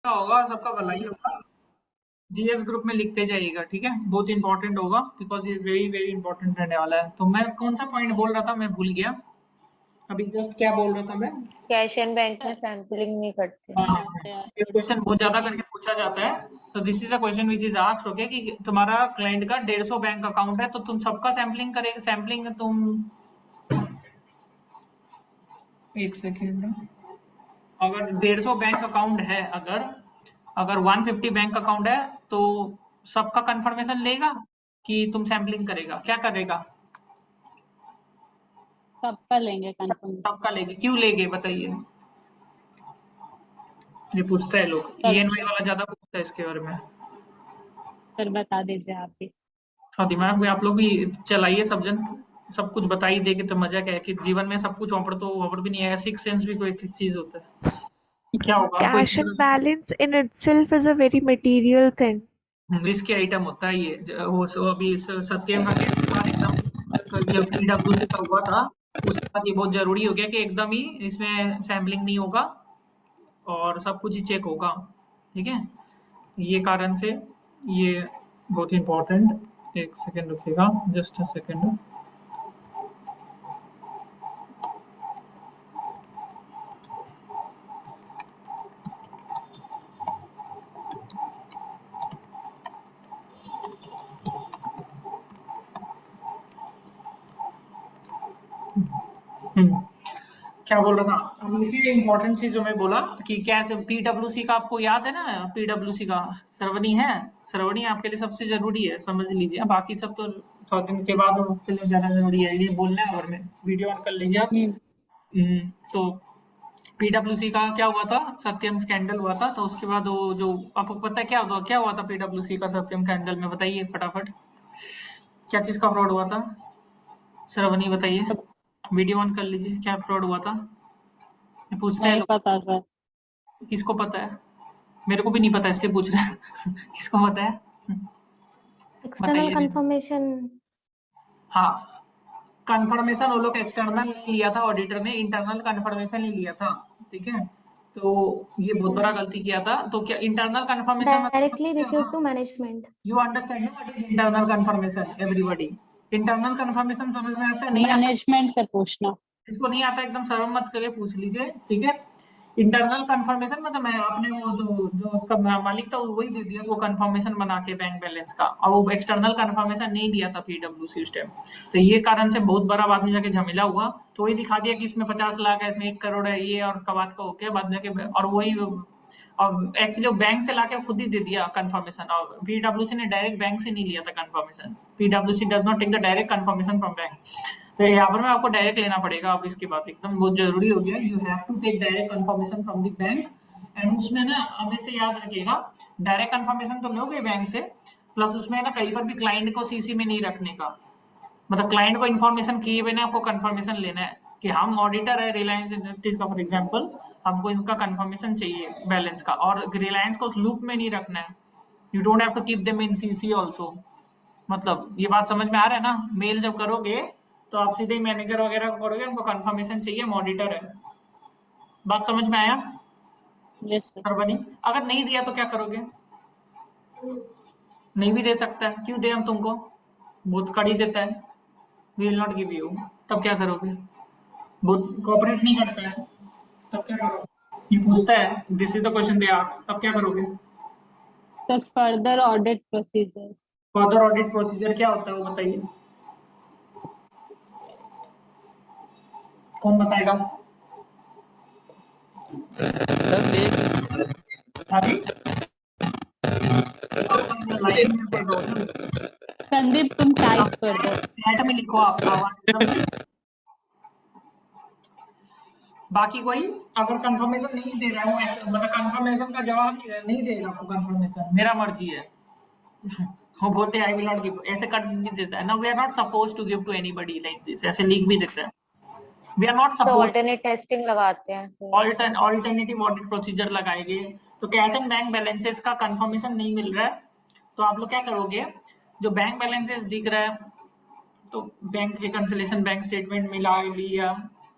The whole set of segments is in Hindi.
अच्छा होगा, सबका भलाई होगा। जीएस ग्रुप में लिखते जाइएगा, ठीक है? बहुत इंपॉर्टेंट होगा बिकॉज ये वेरी वेरी इंपॉर्टेंट रहने वाला है। तो मैं कौन सा पॉइंट बोल रहा था, मैं भूल गया अभी। जस्ट क्या बोल रहा था मैं? कैश एंड बैंक में सैंपलिंग नहीं करते। हाँ, ये क्वेश्चन बहुत ज्यादा करके पूछा जाता है। तो this is a question which is asked, okay, कि तुम्हारा क्लाइंट का 150 बैंक अकाउंट है, तो तुम सबका सैम्पलिंग करेगा? सैम्पलिंग तुम, एक सेकेंड, अगर 150 बैंक अकाउंट है, अगर अगर 150 बैंक अकाउंट है, तो सबका कंफर्मेशन लेगा कि तुम सैम्पलिंग करेगा? क्या करेगा? सबका लेंगे कंफर्म। सबका लेंगे। क्यों लेंगे बताइए? ये पूछता है लोग, ईएनवाई वाला ज्यादा पूछता है इसके बारे में। फिर बता दीजिए आप भी। हाँ, दिमाग में आप लोग भी चलाइए, सब जन सब कुछ बता ही देंगे तो मजा क्या है कि जीवन में सब कुछ ओपड़ भी नहीं है, सिक्स सेंस भी कोई एक चीज होता है। क्या होगा आपको? Cash and balance in itself is a very material thing. Risk item होता है ये। वो अभी सत्यम का केस के बाद एकदम जब पीडब्ल्यूसी का हुआ था, उसके बाद ये बहुत जरूरी हो गया कि एकदम ही इसमें सैम्पलिंग नहीं होगा और सब कुछ ही चेक होगा, ठीक है? ये कारण से ये बहुत इंपॉर्टेंट। एक सेकेंड रुकिएगा, जस्ट अ सेकेंड। क्या बोल रहा था? अब इसलिए इंपॉर्टेंट चीज जो मैं बोला कि कैसे पीडब्ल्यूसी का आपको याद है ना? पीडब्ल्यूसी का श्रवणी है, श्रवणी आपके लिए सबसे जरूरी है, समझ लीजिए। बाकी सब तो थोड़ा दिन के बाद आपके लिए ज्यादा जरूरी है, ये बोलना है। और में वीडियो ऑन कर लीजिए आप। तो पीडब्ल्यूसी का क्या हुआ था? सत्यम स्कैंडल हुआ था। तो उसके बाद वो जो आपको पता है क्या हुआ था पीडब्ल्यूसी का सत्यम स्कैंडल में? बताइए फटाफट, क्या चीज का फ्रॉड हुआ था? श्रवणी बताइए, वीडियो ऑन कर लीजिए। क्या फ्रॉड हुआ था? ये पूछते हैं नहीं लोग। पता सर। किसको पता है? मेरे को भी नहीं पता, इसलिए पूछ रहे हैं। किसको पता है? एक्सटर्नल बताइए। कंफर्मेशन। हाँ, कंफर्मेशन वो लोग एक्सटर्नल नहीं लिया था, ऑडिटर ने इंटरनल कंफर्मेशन ही लिया था, ठीक है? तो ये बहुत बड़ा गलती किया था। तो क्या internal confirmation directly receive to management. You understand what is internal confirmation everybody? Internal confirmation समझ में आता है? नहीं आता? मैनेजमेंट से पूछना। इसको नहीं आता एकदम शर्म मत करके पूछ लीजिए, ठीक है? इंटरनल कंफर्मेशन मतलब मैं आपने वो जो उसका मालिक था वही दे दिया उसको कंफर्मेशन बना के बैंक बैलेंस का, और वो एक्सटर्नल कंफर्मेशन नहीं दिया था पीडब्ल्यूसी उस टाइम। तो ये कारण से बहुत बड़ा बाद में जाके झमेला हुआ। तो वही दिखा दिया कि इसमें 50 लाख है, इसमें 1 करोड़ है, ये और कबात का हो गया बाद में जाके। और वही और एक्चुअली बैंक से लाके खुद ही दे दिया कंफर्मेशन, और पीडब्ल्यूसी ने डायरेक्ट बैंक से नहीं लिया था confirmation. PWC does not take the direct confirmation from bank. तो यहाँ पर में आपको डायरेक्ट लेना पड़ेगा। अब इसके बाद एकदम बहुत जरूरी हो गया, you have to take direct confirmation from the bank. एंड उसमें ना हमेशा याद रखिएगा, डायरेक्ट कंफर्मेशन तो लोगे बैंक से, प्लस उसमें ना कहीं पर भी क्लाइंट को सीसी में नहीं रखने का। मतलब क्लाइंट को इन्फॉर्मेशन किए बिना आपको कंफर्मेशन लेना है कि हम ऑडिटर है रिलायंस इंडस्ट्रीज का फॉर एग्जांपल, हमको इनका कंफर्मेशन चाहिए बैलेंस का, और रिलायंस को लूप में नहीं रखना है। You don't have to keep them in CC also. मतलब ये बात समझ में आ रहा है ना? मेल जब करोगे तो आप सीधे मैनेजर वगैरह को करोगे, हमको कंफर्मेशन चाहिए, हम ऑडिटर है। बात समझ में आया? Yes sir. सरबनी, अगर नहीं दिया तो क्या करोगे? नहीं भी दे सकता है, क्यों दे हम तुमको? बहुत कड़ी देता है, we will not give you. तब क्या करोगे? बहुत कोऑपरेट नहीं करता है, तब क्या करोगे? ये पूछता है, this is the question they ask, तब क्या करोगे? Sir further audit procedures. Further audit procedure क्या होता है वो बताइए, कौन बताएगा? संदीप तुम टाइप कर दो। चैट में लिखो आप आवाज। बाकी कोई अगर कंफर्मेशन नहीं दे रहा हूँ, मतलब कंफर्मेशन का जवाब नहीं देगा आपको कंफर्मेशन, मेरा मर्जी है। वो बोलते हैं आई विल नॉट गिव, ऐसे कर भी देता है ना, we are not suppose to give to anybody like this, ऐसे लिख भी देता है। We are not to suppose. Alternate testing लगाते हैं। ऑल्टरनेटिव ऑडिट प्रोसीजर लगाएंगे। तो कैश एंड बैंक बैलेंसेस का कंफर्मेशन नहीं मिल रहा है, तो आप लोग क्या करोगे? जो बैंक बैलेंसेस दिख रहा है, तो बैंक रिकंसिलिएशन बैंक स्टेटमेंट मिला लिया,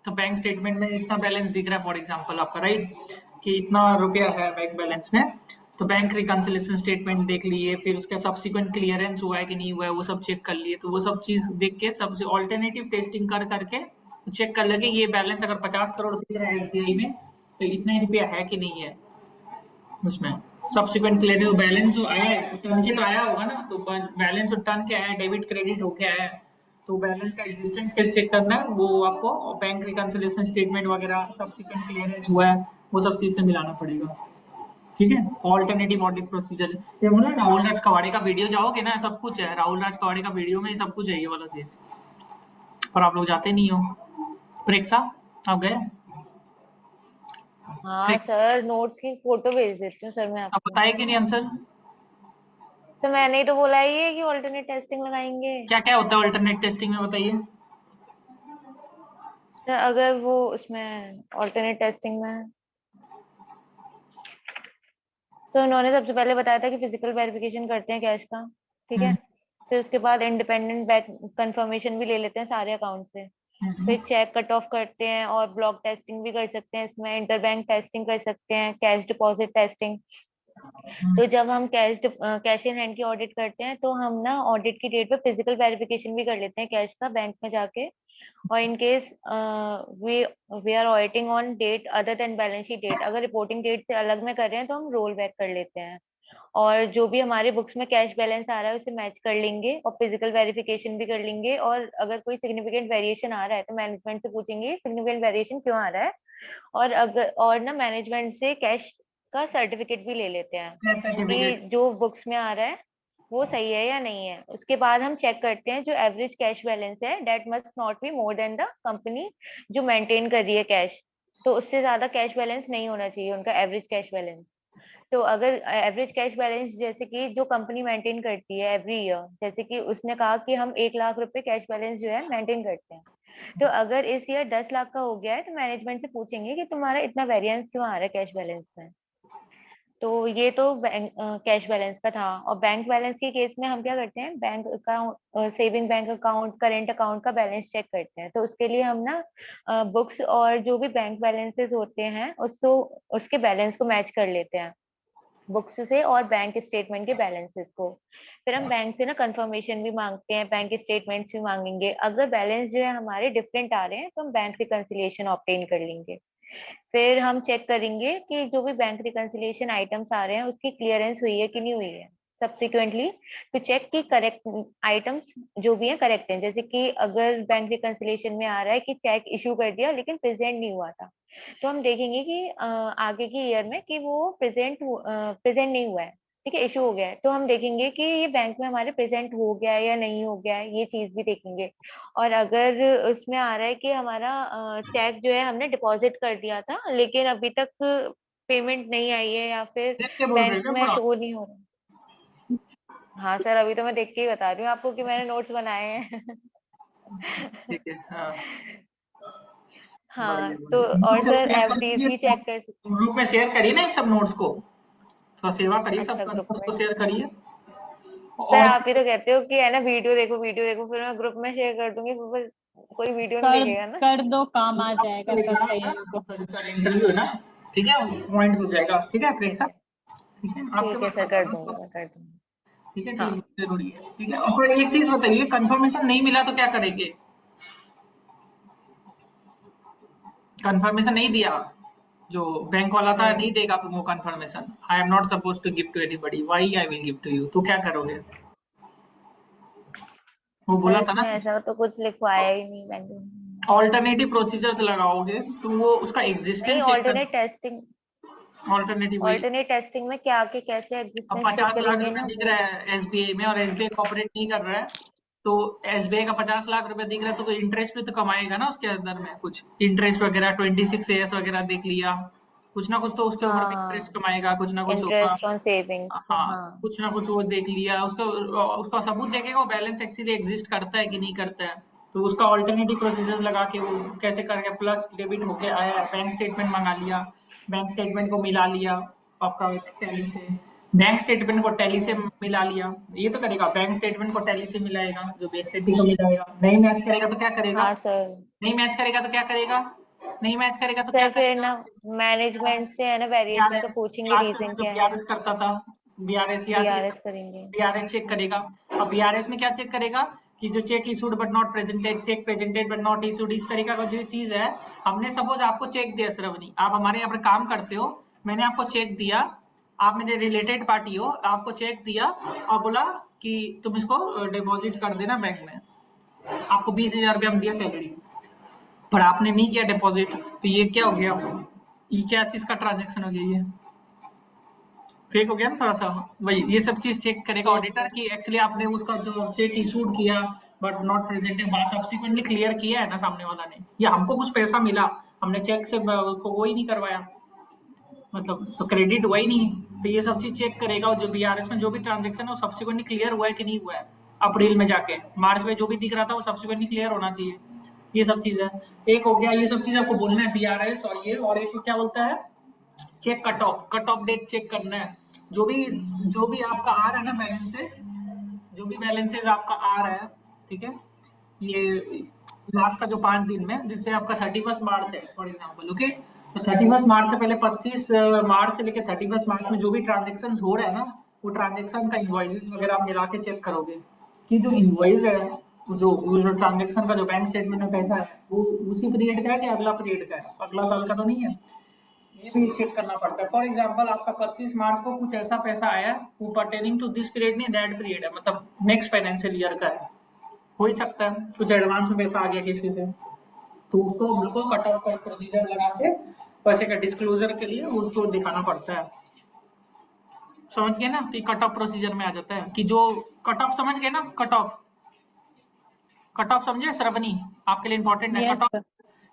तो बैंक स्टेटमेंट में इतना बैलेंस दिख रहा है फॉर एग्जांपल आपका, राइट? कि इतना रुपया है बैंक बैलेंस में, तो बैंक रिकंसिलिएशन स्टेटमेंट देख लिए, फिर उसका सब्सिक्वेंट क्लियरेंस हुआ है कि नहीं हुआ है वो सब चेक कर लिए, तो वो सब चीज देख के सबसे ऑल्टरनेटिव टेस्टिंग कर करके चेक कर लगे ये बैलेंस अगर 50 करोड़ दिख रहा है एसबीआई में तो इतना ही रुपया है कि नहीं है उसमें। सब्सिक्वेंट क्लियरेंस बैलेंस जो आया है टर्न के तो आया होगा ना, तो बैलेंस जो टर्न के आया है डेबिट क्रेडिट होके आया है, तो बैलेंस का एग्जिस्टेंस कैसे चेक करना है वो आपको बैंक रिकंसिलिएशन स्टेटमेंट वगैरह सब्सिक्वेंट क्लियरेंस हुआ है वो सब चीज से मिलाना पड़ेगा। ठीक है, ऑल्टरनेटिव ऑडिट प्रोसीजर। ये बोला राहुल राज कवाड़े का वीडियो जाओगे ना, सब कुछ है राहुल राज कवाड़े का वीडियो में, सब कुछ है ये वाला चीज, पर आप लोग जाते नहीं हो। प्रेक्षा आप गए? हाँ सर, नोट्स की फोटो भेज देती हूँ सर मैं आप आपको। बताए कि नहीं आंसर? तो मैंने ही तो बोला ही है कि ऑल्टरनेट टेस्टिंग लगाएंगे। क्या क्या होता है अल्टरनेट टेस्टिंग में बताइए। सर अगर वो उसमें ऑल्टरनेट टेस्टिंग में तो उन्होंने सबसे पहले बताया था कि फिजिकल वेरिफिकेशन करते हैं कैश का, ठीक है। फिर उसके बाद इंडिपेंडेंट बैंक कंफर्मेशन भी ले लेते हैं सारे अकाउंट से। फिर चेक कट ऑफ करते हैं और ब्लॉक टेस्टिंग भी कर सकते हैं, इसमें इंटरबैंक टेस्टिंग कर सकते हैं, कैश डिपॉजिट टेस्टिंग। तो जब हम कैश इन हैंड की ऑडिट करते हैं तो हम ना ऑडिट की डेट पे फिजिकल वेरिफिकेशन भी कर लेते हैं कैश का बैंक में जाके। और in case we we are auditing on date other than balance sheet date, अगर रिपोर्टिंग डेट से अलग में कर रहे हैं तो हम रोल बैक कर लेते हैं। और जो भी हमारे बुक्स में कैश बैलेंस आ रहा है उसे मैच कर लेंगे और फिजिकल वेरिफिकेशन भी कर लेंगे। और अगर कोई सिग्निफिकेंट वेरिएशन आ रहा है तो मैनेजमेंट से पूछेंगे सिग्निफिकेंट वेरिएशन क्यों आ रहा है, और अगर और ना मैनेजमेंट से कैश का सर्टिफिकेट भी ले लेते हैं कि जो बुक्स में आ रहा है वो सही है या नहीं है। उसके बाद हम चेक करते हैं जो एवरेज कैश बैलेंस है that must not be more than the company जो मेंटेन कर रही है कैश, तो उससे ज्यादा कैश बैलेंस नहीं होना चाहिए उनका एवरेज कैश बैलेंस। तो अगर एवरेज कैश बैलेंस जैसे कि जो कंपनी मेंटेन करती है एवरी ईयर, जैसे कि उसने कहा कि हम 1 लाख रुपए कैश बैलेंस जो है मेंटेन करते हैं, तो अगर इस ईयर 10 लाख का हो गया है तो मैनेजमेंट से पूछेंगे कि तुम्हारा इतना वेरिएंस क्यों आ रहा है कैश बैलेंस में। तो ये तो बैंक कैश बैलेंस का था। और बैंक बैलेंस के केस में हम क्या करते हैं, bank account saving bank account current account का बैलेंस चेक करते हैं। तो उसके लिए हम ना बुक्स और जो भी बैंक बैलेंसेस होते हैं उसको उसके बैलेंस को मैच कर लेते हैं बुक्स से और बैंक स्टेटमेंट के बैलेंसेस को। फिर हम बैंक से ना कंफर्मेशन भी मांगते हैं, बैंक स्टेटमेंट्स भी मांगेंगे। अगर बैलेंस जो है हमारे डिफरेंट आ रहे हैं तो हम बैंक रिकंसिलिएशन ऑब्टेन कर लेंगे। फिर हम चेक करेंगे कि जो भी बैंक रिकंसिलिएशन आइटम्स आ रहे हैं उसकी क्लियरेंस हुई है कि नहीं हुई है। सब्सिक्वेंटली टू चेक कि करेक्ट आइटम्स जो भी है करेक्ट हैं, जैसे कि अगर बैंक रिकंसिलिएशन में आ रहा है कि चेक इशू कर दिया लेकिन प्रेजेंट नहीं हुआ था, तो हम देखेंगे कि आगे की ईयर में कि वो प्रेजेंट नहीं हुआ है, ठीक है, इशू हो गया है, तो हम देखेंगे कि ये बैंक में हमारे प्रेजेंट हो गया है या नहीं हो गया है, ये चीज भी देखेंगे। और अगर उसमें आ रहा है कि हमारा चेक जो है हमने डिपॉजिट कर दिया था लेकिन अभी तक पेमेंट नहीं आई है या फिर देख के बोल रहे बैंक हो क्या में पूरा? शो नहीं हो रहा। हाँ सर, अभी तो मैं देख के ही बता रही हूँ आपको कि मैंने नोट्स बनाए हैं। ठीक है, हाँ हाँ बढ़िया तो बढ़िया। और ग्रुप सर में शेयर कर एफडीज दीजिए, भी चेक कर सकते हैं। ग्रुप में शेयर करिए ना इस सब नोट्स को, थोड़ा सेवा करिए, अच्छा, सबका ग्रुप नोट्स को में शेयर करिए। सर और आप ही तो कहते हो कि है ना वीडियो देखो, फिर मैं ग्रुप में शेयर कर दूंगी, फिर कोई वीडियो नहीं कर देखेगा ना। कर दो, काम आ जाएगा फिर कईयों को। इंटरव्यू है ना, ठीक है, पॉइंट हो जाएगा। ठीक है ठीक प्रेक्षा, है, ठीक है आपके ठीक है पास सर, आता कर है दूंगी, ना? मैं कर दूंगी। ठीक है, हाँ ठीक जरूरी है। ठीक है, और एक चीज बताइए, कंफर्मेशन नहीं मिला तो क्या करेंगे? कंफर्मेशन नहीं दिया, जो बैंक वाला था नहीं देगा वो confirmation, I am not suppose to give to anybody, why I will give to you, तो क्या करोगे? वो सर बोला था ना इसमें ऐसा तो कुछ लिखवाया ही नहीं मैंने। ऑल्टरनेटिव प्रोसीजर्स लगाओगे तो वो उसका नहीं, एग्जिस्टेंस चेक कर। ऑल्टरनेट वही, टेस्टिंग में क्या के कैसे अब एग्जिस्टेंस चेक 50 लाख करेंगे रुपए ना दिख वो। रहा है एसबीआई में और एसबीआई कॉपरेट नहीं कर रहा है, तो एसबीआई का 50 लाख रुपए दिख रहा है तो कोई इंटरेस्ट भी तो कमाएगा ना उसके अंदर में, कुछ इंटरेस्ट वगैरह 26 वगैरह देख लिया, कुछ ना कुछ तो उसके ऊपर भी इंटरेस्ट हाँ, कमाएगा, कुछ ना कुछ होगा। इंटरेस्ट ऑन सेविंग्स, हाँ, हाँ। कुछ ना कुछ वो देख लिया, उसका उसका सबूत देखेगा वो बैलेंस एक्चुअली एग्जिस्ट करता है कि नहीं करता है, तो उसका ऑल्टरनेटिव प्रोसीजर्स लगा के वो कैसे करके प्लस डेबिट होके आया है, बैंक स्टेटमेंट मंगा लिया, बैंक स्टेटमेंट को मिला लिया आपका टैली से, बैंक स्टेटमेंट को टैली से मिला लिया, ये तो करेगा, बैंक स्टेटमेंट को टैली से मिलाएगा, जो भी एसएपी को मिलाएगा, नहीं मैच करेगा तो क्या करेगा? हाँ सर। नहीं मैच करेगा तो क्या करेगा? नहीं मैच करेगा तो सर क्या फिर करेगा? ना मैनेजमेंट से है ना वेरिएशन का पूछेंगे क्लास में रीजन जो क्या है, बीआरएस करता था, बीआरएस याद है? बीआरएस करेंगे। बीआरएस चेक करेगा। अब बीआरएस में क्या चेक करेगा कि जो check issued but not presented, check presented but not issued, इस तरीका का जो चीज है। हमने सपोज आपको चेक दिया श्रवणी, आप हमारे यहाँ पर काम करते हो, मैंने आपको चेक दिया, आप मेरे रिलेटेड पार्टी हो, आपको चेक दिया और बोला कि तुम इसको डिपॉजिट कर देना बैंक में, आपको 20,000 रुपया हम दिया सैलरी, पर आपने नहीं किया डिपॉजिट, तो ये क्या हो गया? ये क्या चीज का ट्रांजेक्शन हो गया? ये फेक हो गया ना थोड़ा सा। वही ये सब चीज चेक करेगा Yes, ऑडिटर sir. कि एक्चुअली आपने उसका जो चेक इशूड किया but not presented, subsequently clear किया है ना सामने वाला ने, या हमको कुछ पैसा मिला, हमने चेक से उसको वो ही नहीं करवाया, मतलब तो क्रेडिट हुआ ही नहीं। तो ये सब चीज चेक करेगा, और जो बीआरएस में जो भी ट्रांजेक्शन है वो सब्सिक्वेंटली क्लियर हुआ है कि नहीं हुआ है। अप्रैल में जाके मार्च में जो भी दिख रहा था वो सब्सिक्वेंटली क्लियर होना चाहिए। ये सब चीज है। एक हो गया, ये सब चीज आपको बोलना है बीआरएस। और ये और एक क्या बोलता है, check cut off date check करना है। जो भी आपका आ रहा है ना बैलेंसेस, जो भी बैलेंसेस आपका आ रहा है, ठीक है, ये लास्ट का जो 5 दिन में, जिससे आपका 31 मार्च है फॉर एग्जाम्पल, ओके, तो 31 मार्च से पहले 25 मार्च से लेकर 31 मार्च में जो भी ट्रांजेक्शन हो रहा है ना, वो ट्रांजेक्शन का इन्वॉइसेस वगैरह आप मिला के चेक करोगे कि जो इन्वॉइस है, जो ट्रांजेक्शन का जो बैंक स्टेटमेंट में पैसा है, वो उसी पीरियड का है कि अगला पीरियड का है, अगला साल का तो नहीं है। ये भी चेक करना पड़ता है। फॉर एग्जाम्पल आपका 25 मार्च को कुछ ऐसा पैसा आया, वो पर्टेनिंग टू दिस पीरियड नहीं, दैट पीरियड है, मतलब नेक्स्ट फाइनेंशियल ईयर का है, हो ही सकता है कुछ एडवांस में पैसा आ गया किसी से, तो उसको हम लोग को कट ऑफ कर प्रोसीजर लगा के पैसे का डिस्क्लोजर के लिए उसको दिखाना पड़ता है। समझ गए ना? तो कट ऑफ प्रोसीजर में आ जाता है कि जो कट ऑफ, समझ गए ना? कट ऑफ समझे श्रवणी? आपके लिए इंपॉर्टेंट है cut Yes, of. sir.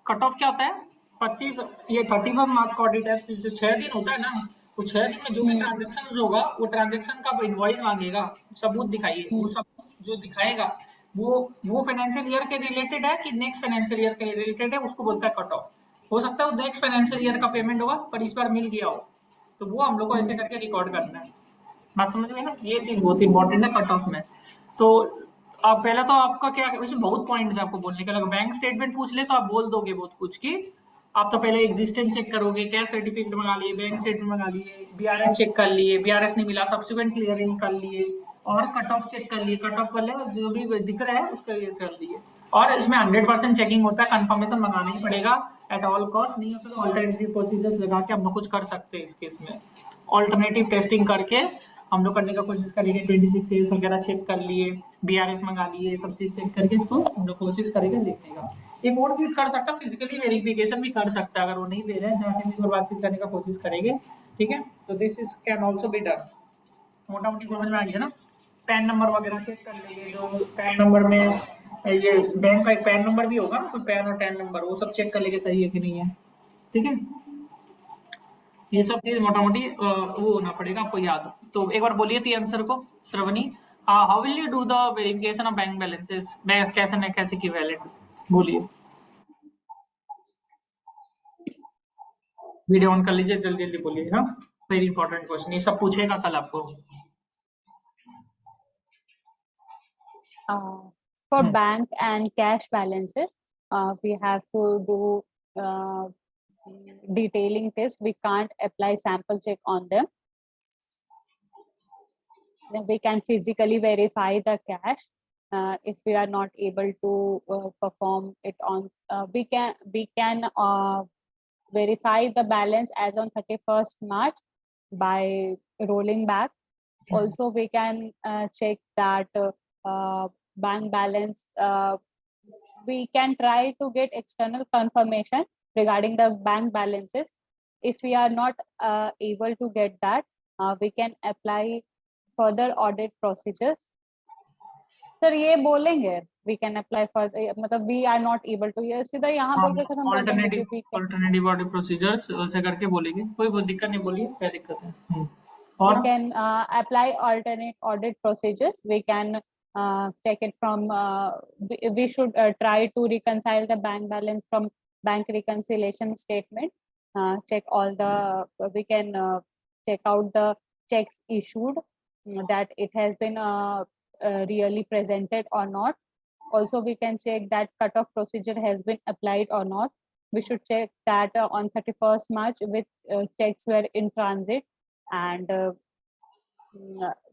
Cut off क्या होता है? 25, ये 31 मार्च का ऑडिट है, तो जो 6 दिन होता है ना, वो 6 दिन में जो भी Hmm. ट्रांजेक्शन होगा, वो ट्रांजेक्शन का इनवॉइस मांगेगा, सबूत दिखाइए। वो Hmm. सबूत जो दिखाएगा वो फाइनेंशियल ईयर के रिलेटेड है कि नेक्स्ट फाइनेंशियल ईयर के रिलेटेड है, उसको बोलता है कट ऑफ। हो सकता है वो नेक्स्ट फाइनेंशियल ईयर का पेमेंट होगा पर इस बार मिल गया हो, तो वो हम लोग को ऐसे Hmm. करके रिकॉर्ड करना है। बात समझ में ना? ये चीज बहुत इंपॉर्टेंट है कट ऑफ में। तो आप पहला तो आपका क्या, वैसे बहुत पॉइंट है आपको बोलने के, अगर बैंक स्टेटमेंट पूछ ले तो आप बोल दोगे बहुत कुछ की। आप तो पहले एग्जिस्टेंस चेक करोगे, कैश सर्टिफिकेट मंगा लिए, बैंक स्टेटमेंट मंगा लिए, बीआरएस चेक कर लिए, बीआरएस नहीं मिला सब्सिक्वेंट क्लियरिंग कर लिए, और कट ऑफ चेक कर लिए, कट ऑफ कर ले, जो भी दिख रहा है उसका ये कर लिए। और इसमें 100% चेकिंग होता है, कंफर्मेशन मंगाना ही पड़ेगा एट ऑल कॉस्ट, नहीं होता तो ऑल्टरनेटिव प्रोसीजर्स लगा के हम लोग कुछ कर सकते हैं इस केस में। ऑल्टरनेटिव टेस्टिंग करके हम लोग करने का कोशिश करेंगे, 26 एज वगैरह चेक कर लिए, बीआरएस मंगा लिए, सब चीज चेक करके इसको हम लोग कोशिश करेंगे देखने का। एक और चीज कर सकता है, फिजिकली वेरिफिकेशन भी कर सकता है, अगर वो नहीं दे रहे हैं जाके भी और बातचीत करने का कोशिश करेंगे, ठीक है। तो this is can also be done. मोटा मोटी समझ में आ गया ना? पैन नंबर वगैरह चेक कर लेंगे, जो पैन नंबर में ये बैंक का एक पैन नंबर भी होगा ना, कोई पैन और टैन नंबर, वो सब चेक कर लेंगे सही है कि नहीं है, ठीक है। ये सब चीज मोटा मोटी वो होना पड़ेगा आपको याद। तो एक बार बोलिए थी आंसर को Shravani, how will you do the verification of bank balances, bank कैसे न कैसे की वैलिड, बोलिए। वीडियो ऑन कर लीजिए, जल्दी जल्दी बोलिए। हाँ, वेरी इंपॉर्टेंट क्वेश्चन, ये सब पूछेगा कल आपको। For hmm, bank and cash balances, we have to do detailing test. We can't apply sample check on them. Then we can physically verify the cash. If we are not able to perform it on, we can verify the balance as on 31st March by rolling back. Also, we can check that bank balance. We can try to get external confirmation regarding the bank balances. If we are not able to get that, we can apply further audit procedures. Sir ये बोलेंगे we can apply for, मतलब we are not able to, ये सीधा यहाँ बोल के खत्म कर देंगे कि we can, alternative audit procedures वैसे करके बोलेंगे, कोई दिक्कत नहीं, बोलिए क्या दिक्कत है। we और can apply alternate audit procedures. We can check it from, we should try to reconcile the bank balance from bank reconciliation statement. Check all the, we can check out the checks issued, that it has been really presented or not. Also, we can check that cut-off procedure has been applied or not. we should check that on 31st March which checks were in transit and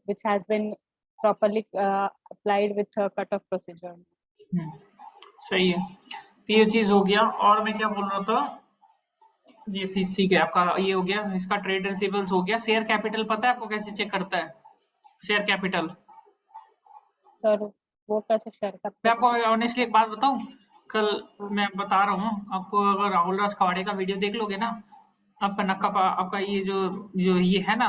which has been properly applied with cut-off procedure. सही है, तो ये चीज हो गया। और मैं क्या बोल रहा था, ये चीज ठीक है आपका, ये हो गया इसका। ट्रेड रिसीवेबल्स हो गया। शेयर कैपिटल पता है आपको कैसे चेक करता है? शेयर कैपिटल सर वो कैसे शेयर मैं करते आपको ऑनेस्टली एक बात बताऊं, कल मैं बता रहा हूँ आपको, अगर राहुल राजवाड़े का वीडियो देख लोगे ना, आपका नक्का आपका ये जो ये है ना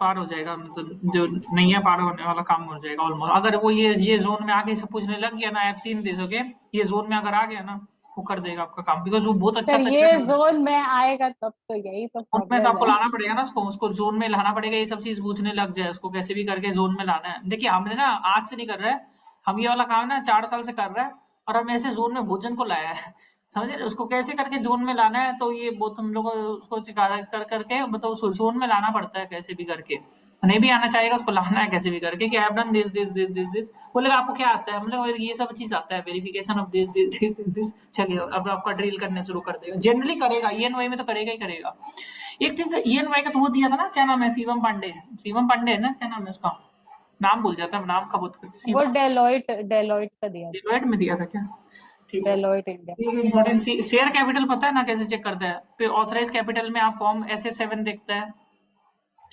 पार हो जाएगा, मतलब जो नहीं है पार होने वाला काम हो जाएगा ऑलमोस्ट। अगर वो ये जोन में आके सब पूछने लग गया ना, एफसी दे सके, ये जोन में अगर आ गया ना वो कर देगा आपका काम, बिकॉज वो बहुत अच्छा सर ये जोन में आएगा तब तो यही तो उसमें तो प्रॉब्लम आपको है। लाना पड़ेगा ना उसको जोन में लाना पड़ेगा। ये सब चीज पूछने लग जाए, उसको कैसे भी करके जोन में लाना है। देखिए हमने ना आज से नहीं कर रहे हैं, हम ये वाला काम ना 4 साल से कर रहे हैं, और हम ऐसे जोन में भोजन को लाया है, समझे? उसको कैसे करके जोन में लाना है, तो ये बहुत हम लोग को उसको कर करके मतलब उसको जोन में लाना पड़ता है कैसे भी करके। नहीं भी आना चाहेगा उसको लाना है कैसे भी करके कि I have done this this this this this. बोलेगा आपको क्या आता है? हम लोग ये सब चीज आता है, verification of this this this this this. चलिए अब आपका ड्रिल करने शुरू कर देगा, जनरली करेगा, ईएनवाई में तो करेगा ही करेगा। एक चीज ईएनवाई का तो वो दिया था ना, क्या नाम है, शिवम पांडे, शिवम पांडे है ना, क्या नाम है उसका, नाम भूल जाता है, नाम का बहुत वो डेलोइट का दिया, डेलोइट में दिया था क्या? ठीक है, Deloitte India. Important share capital पता है ना कैसे चेक करता है? पे ऑथराइज कैपिटल में आप फॉर्म SS7 देखता है,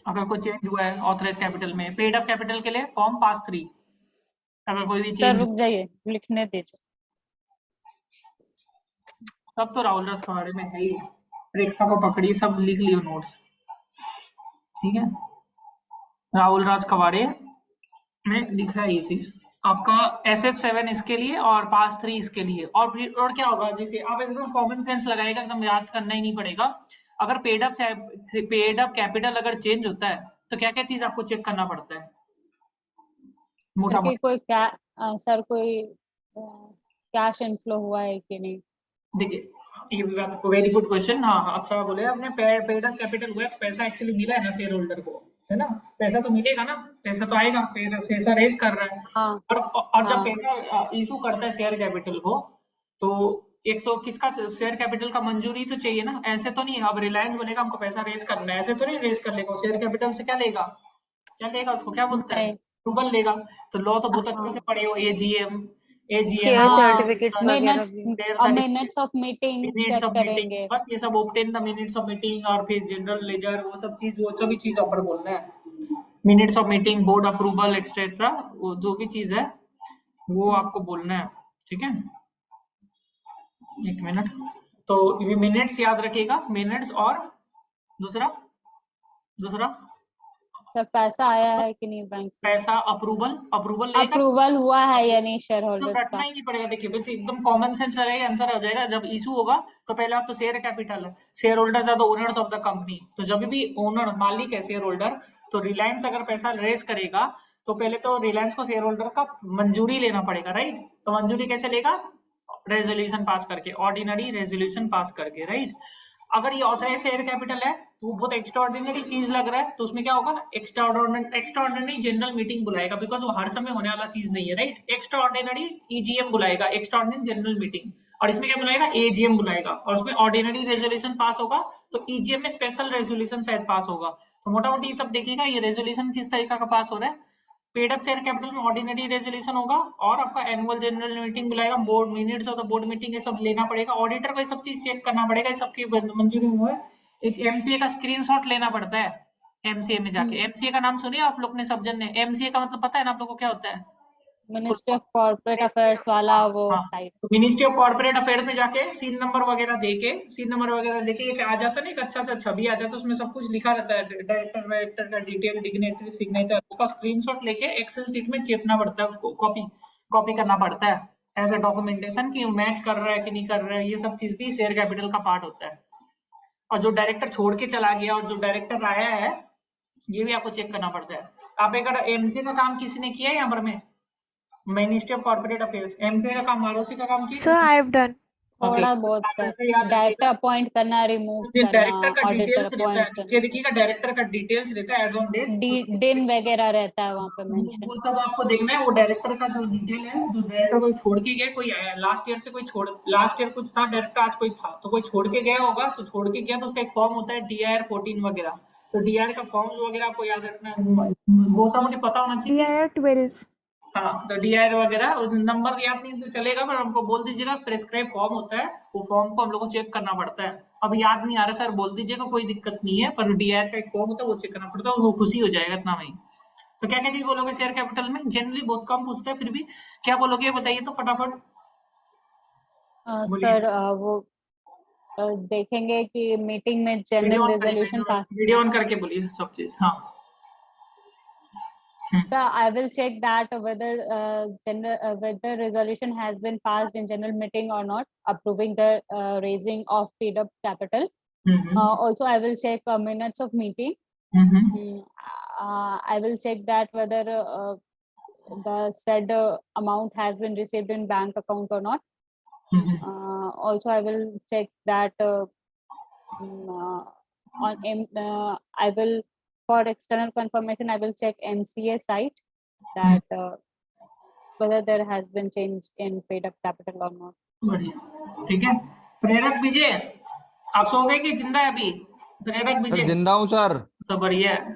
अगर कोई चेंज हुआ है ऑथराइज कैपिटल में। पेड अप कैपिटल के लिए फॉर्म पास 3, अगर कोई भी सर चेंज। रुक जाइए लिखने दीजिए। सब तो राहुल राजवाड़े में है ही, रेखा को पकड़ी, सब लिख लियो नोट्स, ठीक है? राहुल राजवाड़े में लिखा है ये चीज आपका, SS7 इसके लिए और पास 3 इसके लिए। और फिर और क्या होगा, जैसे आप एकदम कॉमन सेंस लगाएगा, एकदम याद करना ही नहीं पड़ेगा। अगर पेड अप कैपिटल अगर चेंज होता है तो क्या क्या चीज आपको चेक करना पड़ता है मोटा कि कोई सर कोई कैश इनफ्लो हुआ है कि नहीं? देखिए ये भी बात को, वेरी गुड क्वेश्चन। हाँ अच्छा बोले आपने, पेड अप कैपिटल हुआ है तो पैसा एक्चुअली मिला है ना शेयर होल्डर को, है ना? पैसा तो मिलेगा ना, पैसा तो आएगा, पैसा रेज कर रहा है। हाँ और जब हाँ पैसा इशू करता है शेयर कैपिटल को, तो एक तो किसका शेयर कैपिटल का मंजूरी तो चाहिए ना। ऐसे तो नहीं अब रिलायंस बोलेगा हमको पैसा रेज करना है, ऐसे तो नहीं रेज कर लेगा। शेयर कैपिटल से क्या लेगा, क्या लेगा, उसको क्या बोलता है, नहीं अप्रूवल लेगा। तो लॉ तो बहुत अच्छे से पढ़े हो, एजीएम शेयर सर्टिफिकेट्स वगैरह भी। मिनट्स ऑफ मीटिंग चेक करेंगे। बस ये सब obtain the minutes of meeting, और फिर जनरल लेजर, वो सब चीज, वो सभी चीज ऊपर बोलना है। Minutes of meeting, board approval etcetera, वो जो भी चीज है वो आपको बोलना है, ठीक है? एक मिनट, तो ये मिनट्स याद रखिएगा, मिनट्स, और दूसरा सर पैसा आया है कि नहीं बैंक, पैसा अप्रूवल अप्रूवल हुआ है या नहीं शेयर होल्डर्स रटना का? ही नहीं पड़ेगा। देखिए तो एकदम कॉमन सेंस रहेगा, आंसर हो जाएगा। जब इशू होगा तो पहले आप तो शेयर कैपिटल है, share holders are the owners of the company. तो जब भी ओनर मालिक है शेयर होल्डर, तो रिलायंस अगर पैसा रेज करेगा तो पहले तो रिलायंस को शेयर होल्डर का मंजूरी लेना पड़ेगा, राइट? तो मंजूरी कैसे लेगा? रेजोल्यूशन पास करके, ऑर्डिनरी रेजोल्यूशन पास करके, राइट? अगर ये ऑथराइज शेयर कैपिटल है तो बहुत एक्स्ट्राऑर्डिनरी चीज लग रहा है, तो उसमें क्या होगा, एक्स्ट्राऑर्डिनरी जनरल मीटिंग बुलाएगा, बिकॉज वो हर समय होने वाला चीज नहीं है, राइट? एक्स्ट्राऑर्डिनरी ईजीएम बुलाएगा, एक्स्ट्राऑर्डिनरी जनरल मीटिंग। और इसमें क्या बुलाएगा, एजीएम बुलाएगा, और उसमें ऑर्डिनरी रेजोल्यूशन पास होगा, तो ईजीएम में स्पेशल रेजोल्यूशन शायद पास होगा। तो मोटा मोटी सब देखिएगा ये रेजोल्यूशन किस तरीका का पास हो रहा है। पेड अप शेयर कैपिटल में ऑर्डिनरी रेजोल्यूशन होगा, और आपका एनुअल जनरल मीटिंग बुलाएगा, board minutes of the board meeting ये सब लेना पड़ेगा, ऑडिटर को ये सब चीज चेक करना पड़ेगा, ये सबकी मंजूरी हुआ है। एक एमसीए का स्क्रीनशॉट लेना पड़ता है, एमसीए में जाके। एमसीए का नाम सुनिए आप लोग ने, सब जन ने। एमसीए का मतलब पता है ना आप लोग को क्या होता है? मिनिस्ट्री ऑफ कॉर्पोरेट अफेयर्स वाला वो साइट। तो मिनिस्ट्री ऑफ कॉर्पोरेट अफेयर्स में जाके सीन नंबर वगैरह देके एक आ जाता है ना, एक अच्छा सा छवि आ जाता है, उसमें सब कुछ लिखा रहता है, डायरेक्टर का डिटेल, डिग्नेटरी, सिग्नेचर, उसका स्क्रीनशॉट लेके एक्सेल शीट में चेपना पड़ता है, उसको कॉपी करना पड़ता है एज अ डॉक्यूमेंटेशन कि मैच कर रहा है कि नहीं कर रहा है। ये सब चीज भी शेयर कैपिटल का पार्ट होता है। और जो डायरेक्टर छोड़ के चला गया और जो डायरेक्टर आया है, ये भी आपको चेक करना पड़ता है। आप एक एमसीए का काम किसने किया है यहाँ पर में, ministry of corporate affairs, MCA का काम, आरओसी का काम किया? Sir, I have done. Okay, थोड़ा बहुत आप सर, ऐसे याद डायरेक्टर रखिएगा। अपॉइंट करना, रिमूव फिर करना, डायरेक्टर का ऑडिटर डिटेल्स रहता है, अपॉइंट नीचे करना, देखिएगा डायरेक्टर का डिटेल्स रहता है एज ऑन डेट। दिन वगैरह रहता है वहाँ पे मेंशन। वो सब आपको देखना है, वो डायरेक्टर का जो डिटेल है, जो डायरेक्टर कोई छोड़ के गया, कोई लास्ट ईयर से कोई छोड़, लास्ट ईयर कुछ था डायरेक्टर, आज कोई था, तो कोई छोड़ के गया होगा, तो छोड़ के गया तो उसका एक फॉर्म होता है DIR 14 वगैरह, तो DIR का फॉर्म वगैरह आपको याद रखना है, वो तो मुझे पता होना चाहिए। DIR 12. हाँ, तो DIR वगैरह नंबर याद नहीं तो चलेगा, पर हमको बोल दीजिएगा प्रेस्क्राइब फॉर्म होता है, वो फॉर्म को हम लोग को चेक करना पड़ता है। अब याद नहीं आ रहा सर, बोल दीजिएगा, कोई दिक्कत नहीं है, पर DIR का एक फॉर्म होता है, वो चेक करना पड़ता है, वो खुशी हो जाएगा इतना में। तो क्या क्या चीज बोलोगे शेयर कैपिटल में? जनरली बहुत कम पूछते हैं, फिर भी क्या बोलोगे बताइए तो फटाफट बोलिए। सर वो देखेंगे कि मीटिंग में वीडियो जनरल ऑन करिए, रेजोल्यूशन पास। वीडियो ऑन करके बोलिए सब चीज। हाँ। So I will check that whether whether resolution has been passed in general meeting or not, approving the raising of paid up capital. Also, I will check minutes of meeting. I will check that whether the said amount has been received in bank account or not. Also, I will check that I will, for external confirmation, I will check MCA site that whether there has been change in paid up capital or not. बढ़िया, ठीक है। प्रेरक विजय, आप सो गए कि जिंदा है अभी? प्रेरक सर विजय जिंदा हूँ सर। सब बढ़िया है,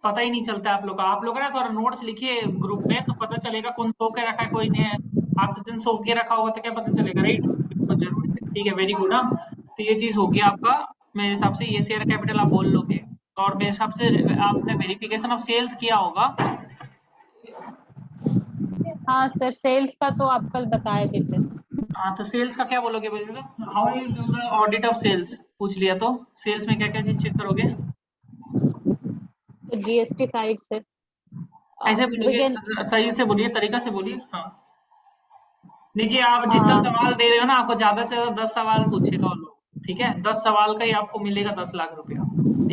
पता ही नहीं चलता आप लोग का। आप लोग ना थोड़ा नोट्स लिखिए ग्रुप में, तो पता चलेगा कौन सो के रखा है, कोई नहीं है। आप दिन सो के रखा होगा तो क्या पता चलेगा, राइट? तो जरूरी है, ठीक है, वेरी गुड। हाँ, तो ये चीज हो गया आपका। मेरे हिसाब से ये शेयर कैपिटल आप बोल लोगे, और मेरे हिसाब से आपने वेरिफिकेशन ऑफ सेल्स किया होगा। हाँ सर, सेल्स का तो आप कल बताए भी थे। हाँ, तो सेल्स का क्या बोलोगे? How you do the audit of sales पूछ लिया, तो सेल्स में क्या क्या चीज चेक करोगे? तो GST साइड से ऐसे we बोलिए, can, सही से बोलिए, तरीका से बोलिए। हाँ, देखिए आप जितना सवाल दे रहे हो ना, आपको ज्यादा से ज्यादा 10 सवाल पूछेगा वो लोग, ठीक है? 10 सवाल का ही आपको मिलेगा 10 लाख रुपया।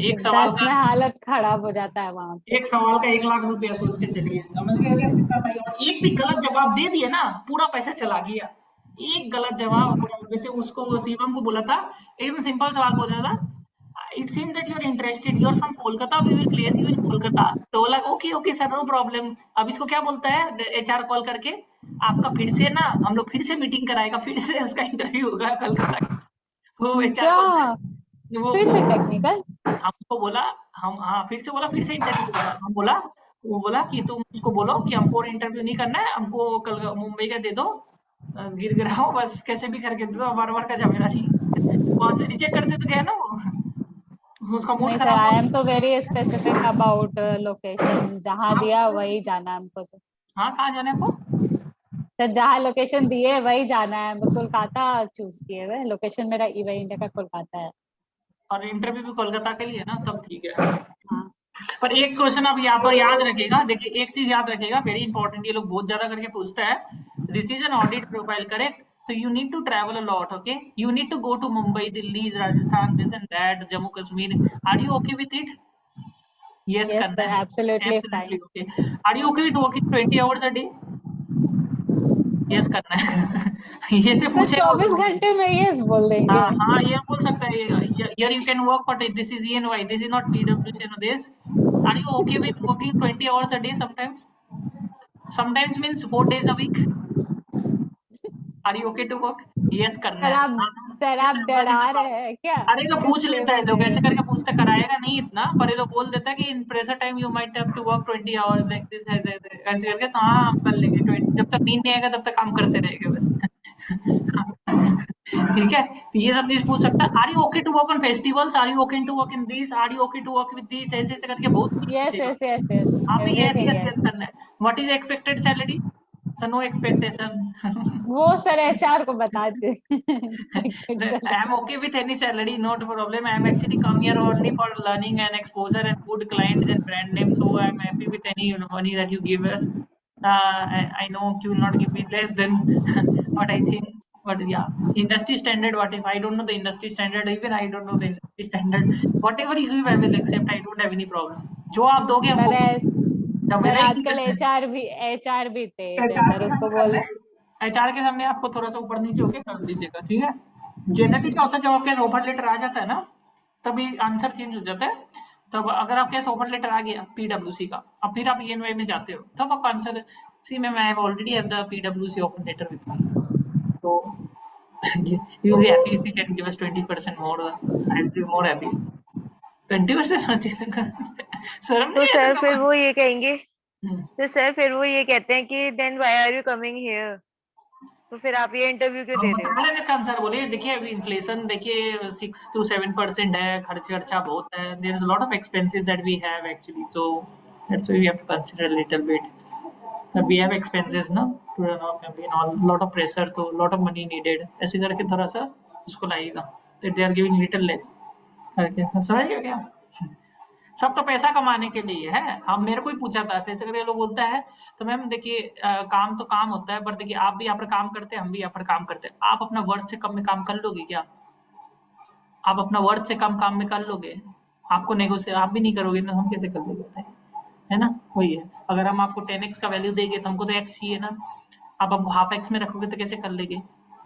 एक सवाल 10 का, में हालत खराब हो जाता है वहां पे। एक सवाल का 1 लाख रुपया सोच के चलिए, समझ गए क्या कितना सही? और एक भी गलत जवाब दे दिए ना, पूरा पैसा चला गया। एक गलत जवाब, जैसे उसको, वो शिवम को बोला था, एकदम सिंपल सवाल बोला था, it seems that you are interested, you are from Kolkata, we will place you in Kolkata. तो बोला okay okay sir, no problem. अब इसको क्या बोलता है HR कॉल करके, आपका फिर से ना, हम लोग फिर से मीटिंग कराएगा, फिर से उसका इंटरव्यू होगा कोलकाता का। वो HR बोलता है, वो फिर से टेक्निकल। हमको बोला, हम, हाँ, फिर से बोला, फिर से इंटरव्यू होगा। हम बोला, वो बोला कि तुम उसको बोलो कि हमको इंटरव्यू नहीं करना है, हमको कल मुंबई का दे दो, गिर गिराओ बस, कैसे भी करके दे दो, बार-बार का झमेला नहीं। वहां से रिजेक्ट करते तो गया ना वो, उसका मूड नहीं सर, खराब आई हो। एम तो वेरी स्पेसिफिक अबाउट लोकेशन, जहाँ दिया वही जाना है हमको। तो हाँ, कहाँ जाना है आपको? सर जहाँ लोकेशन दिए वही जाना है, मैं कोलकाता चूज किए हुए, लोकेशन मेरा ईवे इंडिया का कोलकाता है। और इंटरव्यू भी कोलकाता के लिए ना, तब ठीक है। हाँ पर एक क्वेश्चन आप यहाँ पर याद रखिएगा, देखिए एक चीज याद रखिएगा, वेरी इंपॉर्टेंट, ये लोग बहुत ज्यादा करके पूछता है। This is an audit profile, correct? तो you need to travel a lot, okay? You need to go to Mumbai, Delhi, Rajasthan, this and that, Jammu Kashmir. Are you okay with it? Yes yes करना सर, है, absolutely absolutely fine. Okay. Are you okay with working 20 hours a day? Yes करना है। ये से सर पूछेगा वो 24 लोग। घंटे में यस बोल देंगे। हाँ हाँ, ये बोल सकता है, here you can work, but this is ENY, this is not PwC, you know this. Are you okay with working 20 hours a day sometimes? Sometimes means 4 days a week. Are you okay to work? Yes करना सर है। आप हाँ, सर yes आप है, बड़ी डरा दफा। रहे हैं क्या? अरे ये लोग पूछ लेता है, डिस्क्लेमर लोग दे ऐसे रहे करके पूछता, कराएगा नहीं इतना, पर ये लोग बोल देता है कि in pressure time you might have to work 20 hours like this, ऐसे करके। तो हाँ, हम कर लेंगे 20, जब तक नींद नहीं आएगा तब तक काम करते रहेंगे बस। ठीक है, तो ये सब चीज पूछ सकता है। Are you okay to work on festivals? Are you okay to work in this? Are you okay to work with this? ऐसे ऐसे करके बहुत कुछ यस पूछेगा। यस यस यस, हाँ, तो yes everything yes yes. Yes करना है। What is expected salary? Sir no expectation. वो सर HR को बता expected I am salary। okay with any salary, not a problem. I am actually come here only for learning and exposure and good clients and brand name. So I am happy with any, you know, money that you give us. I know you will not give me less than what I think, but yeah, industry standard. What if I don't know the industry standard? Even I don't know the industry standard. Whatever you give, I will accept. I don't have any problem. जो आप दोगे हमको सर झमेला ही नहीं आजकल करना है। HR भी थे, HR सर भी हम उसको कर बोल रहे हैं। एचआर के सामने आपको थोड़ा सा ऊपर नीचे होके कर दीजिएगा, ठीक है। जनरली क्या होता है, जब आपके पास ऑफर लेटर आ जाता है ना, तभी आंसर चेंज हो जाता है। तब अगर आपके पास ऑफर लेटर आ गया पीडब्ल्यूसी का, अब फिर आप ईएनवाई में जाते हो, तब आपका answer see ma'am I have already have the पीडब्ल्यूसी offer letter with me, so you be happy if you can give us 20% more, I will be more happy. 20% शर्म तो नहीं है सर तुमको? फिर वो ये कहेंगे, हम्म। तो सर फिर वो ये कहते हैं कि then why are you coming here, तो फिर आप ये इंटरव्यू क्यों हम दे बता रहे हो? रहे हैं इसका आंसर, बोलिए। देखिए अभी इन्फ्लेशन देखिए 6 to 7% है, खर्चा बहुत है, there is lot of expenses that we have actually, so that's why we have to consider little bit that we have expenses ना to run our family and all, lot of pressure, तो lot of money needed, ऐसे करके थोड़ा सा उसको लाएगा, that they are giving little less करके, समझ गया क्या? सब तो पैसा कमाने के लिए है। अब मेरे को ही पूछा था, तो ऐसे करके लोग बोलता है, तो मैम देखिए काम तो काम होता है, पर देखिए आप भी यहाँ पर काम करते हैं, हम भी यहाँ पर काम करते हैं, आप अपना वर्थ से कम में काम कर लोगे क्या? आप अपना वर्थ से कम काम में कर लोगे? आपको नेगोशिएट आप भी नहीं करोगे ना, हम कैसे कर लेंगे बताइए? है ना? वही है। अगर हम आपको 10x का वैल्यू देंगे तो हमको तो x चाहिए ना। आप हमको हाफ x में रखोगे तो कैसे कर लेंगे?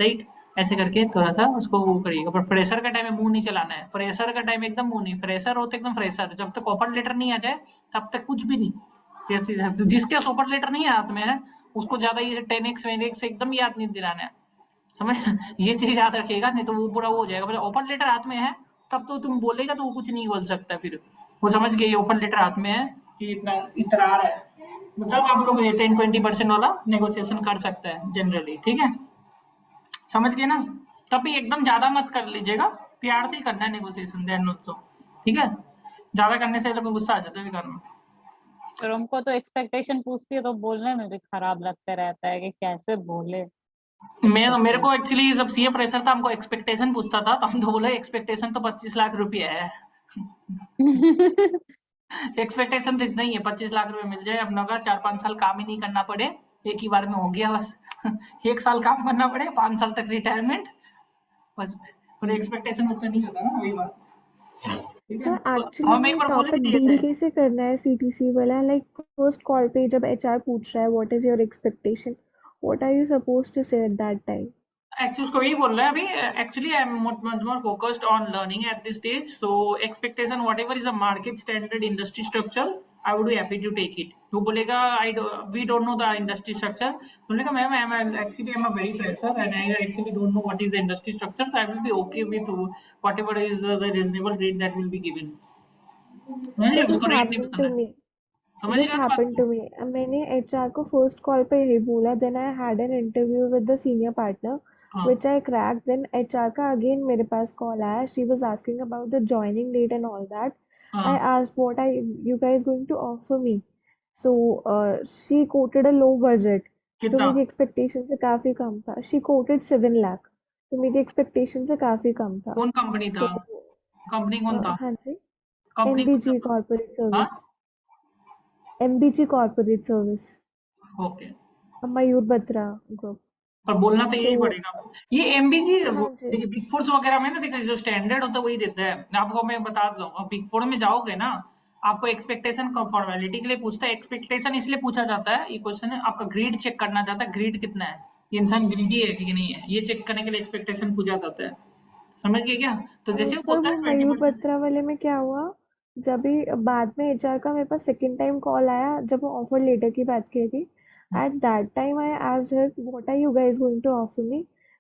राइट? ऐसे करके थोड़ा-सा उसको वो करिएगा। पर फ्रेशर का टाइम में मुँह नहीं चलाना है। फ्रेशर का टाइम एकदम मुँह नहीं। फ्रेशर हो तो एकदम फ्रेशर। जब तक ऑफर लेटर नहीं आ जाए तब तक कुछ भी नहीं। जैसे जिसके पास ऑफर लेटर नहीं हाथ में है, उसको ज़्यादा ये 10x 20x एकदम याद नहीं दिलाना है। समझ ये चीज़ याद रखिएगा, नहीं तो वो पूरा वो हो जाएगा। मतलब ऑफर लेटर हाथ में है तब तो तुम बोलेगा तो वो कुछ नहीं बोल सकता फिर। वो समझ गए ये ऑफर लेटर हाथ में है कि इतना इतना आ रहा है, मतलब आप लोग ये 10-20% वाला नेगोशिएशन कर सकते हैं जनरली, ठीक है? समझ गए ना? तब भी एकदम ज़्यादा मत कर लीजिएगा, प्यार से ही करना है नेगोशिएशन, देन ऑल्सो, ठीक है? ज़्यादा करने से ये लोग को गुस्सा आ जाता है बेकार में। फिर हमको तो एक्सपेक्टेशन पूछती है तो बोलने में भी खराब लगता रहता है कि कैसे बोले मेरे को एक्चुअली जब सीए फ्रेशर था, हमको एक्सपेक्टेशन पूछता था, तो हम तो बोले एक्सपेक्टेशन तो 25 लाख रुपया है। एक्सपेक्टेशन तो इतना ही है, 25 लाख रुपए मिल जाए अपना का, 4-5 साल काम ही नहीं करना पड़े, एक ही बार में हो गया बस। 1 साल काम करना पड़े, 5 साल तक रिटायरमेंट, बस। पर एक्सपेक्टेशन उतना नहीं होता ना, वही बात। ठीक है? सर तो एक्चुअली हम एक वो बार बोल भी टॉपिक दिए डील थे। कैसे करना है सीटीसी वाला, लाइक फर्स्ट कॉल पे जब एचआर पूछ रहा है what is your expectation, what are you supposed to say at that time? Actually उसको यही बोल रहा है अभी, actually I am much more focused on learning at this stage, so expectation whatever is a market standard industry structure, I would be happy to take it. वो बोलेगा we don't know the industry structure, बोलेगा ma'am I'm a very fresher and I actually don't know what is the industry structure, so I will be okay with whatever is the reasonable rate that will be given. समझ रहे सर हो? दिस उसको रेट नहीं हैपेंड टू बताना है। मी, समझ रहे दिस हो ना बात हैपेंड को? To me. मैंने एचआर को फर्स्ट कॉल पे यही बोला, then I had an interview with the senior partner हाँ which I cracked, then HR का अगेन मेरे पास कॉल आया, she was asking about the joining date and all that. I हाँ। asked what are you guys going to offer me? So she quoted a low budget, जो कितना? मेरी expectation से काफी कम था. She quoted 7 lakh, तो मेरी expectation से काफी कम था. कौन कंपनी था? So कंपनी कौन था? हाँ जी, कंपनी कौन सा MBG था? Corporate हाँ? Service, MBG Corporate Service, okay. Mayur Batra group. पर बोलना तो यही So पड़ेगा। ये एमबीजी हाँ जी, देखिए बिग फोर्स वगैरह में ना, देखिए जो स्टैंडर्ड होता है वही देता है। आपको मैं बता दूं, अब बिग फोर में जाओगे ना, आपको एक्सपेक्टेशन फॉर्मेलिटी के लिए पूछता है। एक्सपेक्टेशन इसलिए पूछा जाता है, ये क्वेश्चन है आपका ग्रीड चेक करना चाहता है, ग्रीड कितना है, ये इंसान ग्रीडी है कि नहीं है, ये चेक करने के लिए एक्सपेक्टेशन पूछा जाता है। समझ गए क्या? तो जैसे वो सर बोलता वो है मयूर 20%। बत्रा वाले में क्या हुआ, जब भी बाद में एचआर का मेरे पास सेकंड टाइम कॉल आया, जब वो ऑफर लेटर की बात की थी, at that time I asked her what are you guys going to offer me,